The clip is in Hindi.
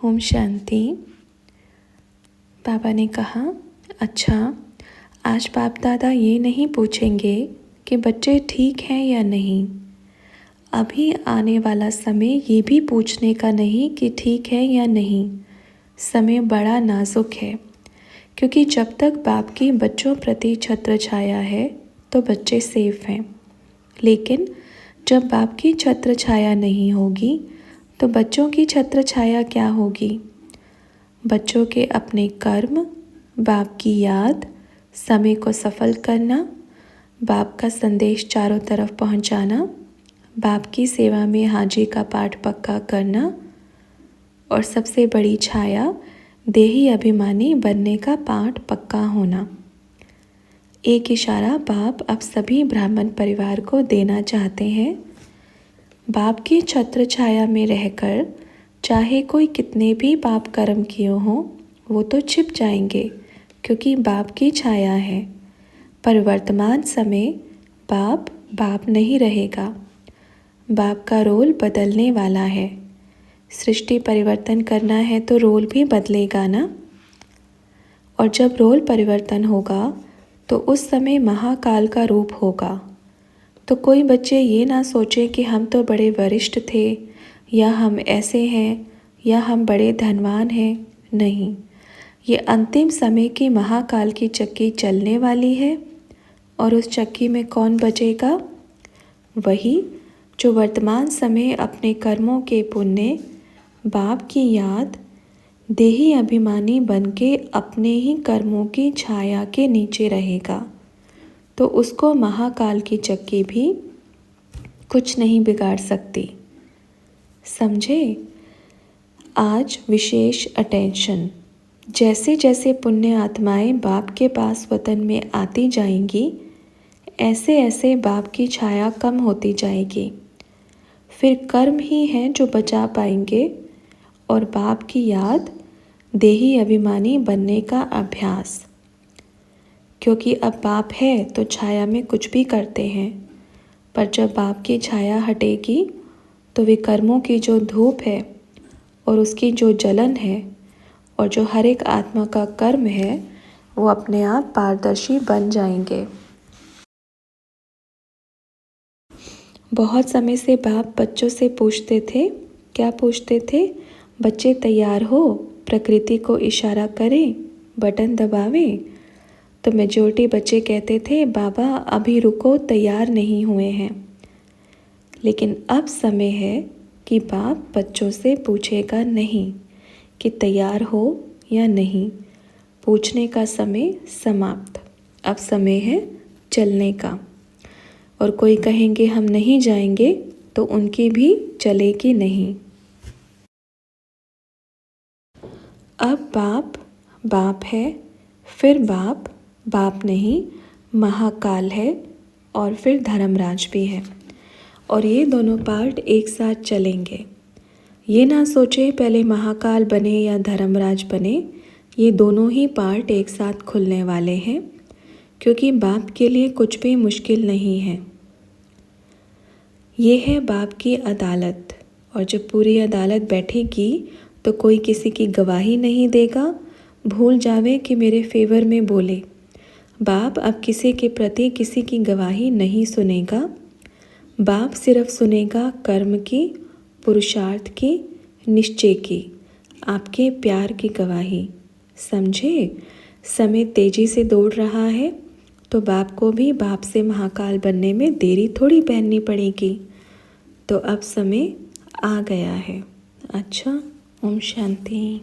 ओम शांति। बाबा ने कहा, अच्छा, आज बाप दादा ये नहीं पूछेंगे कि बच्चे ठीक हैं या नहीं। अभी आने वाला समय ये भी पूछने का नहीं कि ठीक है या नहीं। समय बड़ा नाजुक है, क्योंकि जब तक बाप की बच्चों प्रति छत्र छाया है तो बच्चे सेफ हैं। लेकिन जब बाप की छत्र छाया नहीं होगी तो बच्चों की छत्र छाया क्या होगी? बच्चों के अपने कर्म, बाप की याद, समय को सफल करना, बाप का संदेश चारों तरफ पहुंचाना, बाप की सेवा में हाजी का पाठ पक्का करना और सबसे बड़ी छाया देही अभिमानी बनने का पाठ पक्का होना। एक इशारा बाप अब सभी ब्राह्मण परिवार को देना चाहते हैं। बाप की छत्र छाया में रहकर चाहे कोई कितने भी पाप कर्म किए हों, वो तो छिप जाएंगे क्योंकि बाप की छाया है। पर वर्तमान समय बाप नहीं रहेगा। बाप का रोल बदलने वाला है। सृष्टि परिवर्तन करना है तो रोल भी बदलेगा ना। और जब रोल परिवर्तन होगा तो उस समय महाकाल का रूप होगा। तो कोई बच्चे ये ना सोचे कि हम तो बड़े वरिष्ठ थे, या हम ऐसे हैं, या हम बड़े धनवान हैं। नहीं, ये अंतिम समय की महाकाल की चक्की चलने वाली है। और उस चक्की में कौन बचेगा? वही जो वर्तमान समय अपने कर्मों के पुण्य, बाप की याद, देही अभिमानी बनके अपने ही कर्मों की छाया के नीचे रहेगा। तो उसको महाकाल की चक्की भी कुछ नहीं बिगाड़ सकती। समझे? आज विशेष अटेंशन। जैसे जैसे पुण्य आत्माएं बाप के पास वतन में आती जाएंगी, ऐसे ऐसे बाप की छाया कम होती जाएगी। फिर कर्म ही हैं जो बचा पाएंगे और बाप की याद, देही अभिमानी बनने का अभ्यास। क्योंकि अब बाप है तो छाया में कुछ भी करते हैं, पर जब बाप की छाया हटेगी तो विकर्मों की जो धूप है और उसकी जो जलन है और जो हर एक आत्मा का कर्म है, वो अपने आप पारदर्शी बन जाएंगे। बहुत समय से बाप बच्चों से पूछते थे। क्या पूछते थे? बच्चे तैयार हो, प्रकृति को इशारा करें, बटन दबावें। तो मेजॉरिटी बच्चे कहते थे, बाबा अभी रुको, तैयार नहीं हुए हैं। लेकिन अब समय है कि बाप बच्चों से पूछेगा नहीं कि तैयार हो या नहीं। पूछने का समय समाप्त। अब समय है चलने का। और कोई कहेंगे हम नहीं जाएंगे तो उनकी भी चलेगी नहीं। अब बाप है, फिर बाप नहीं, महाकाल है, और फिर धर्मराज भी है। और ये दोनों पार्ट एक साथ चलेंगे। ये ना सोचे पहले महाकाल बने या धर्मराज बने, ये दोनों ही पार्ट एक साथ खुलने वाले हैं। क्योंकि बाप के लिए कुछ भी मुश्किल नहीं है। ये है बाप की अदालत। और जब पूरी अदालत बैठेगी तो कोई किसी की गवाही नहीं देगा। भूल जावे कि मेरे फेवर में बोले। बाप अब किसी के प्रति किसी की गवाही नहीं सुनेगा। बाप सिर्फ सुनेगा कर्म की, पुरुषार्थ की, निश्चय की, आपके प्यार की गवाही। समझे? समय तेजी से दौड़ रहा है तो बाप को भी बाप से महाकाल बनने में देरी थोड़ी पहननी पड़ेगी। तो अब समय आ गया है। अच्छा, ओम शांति।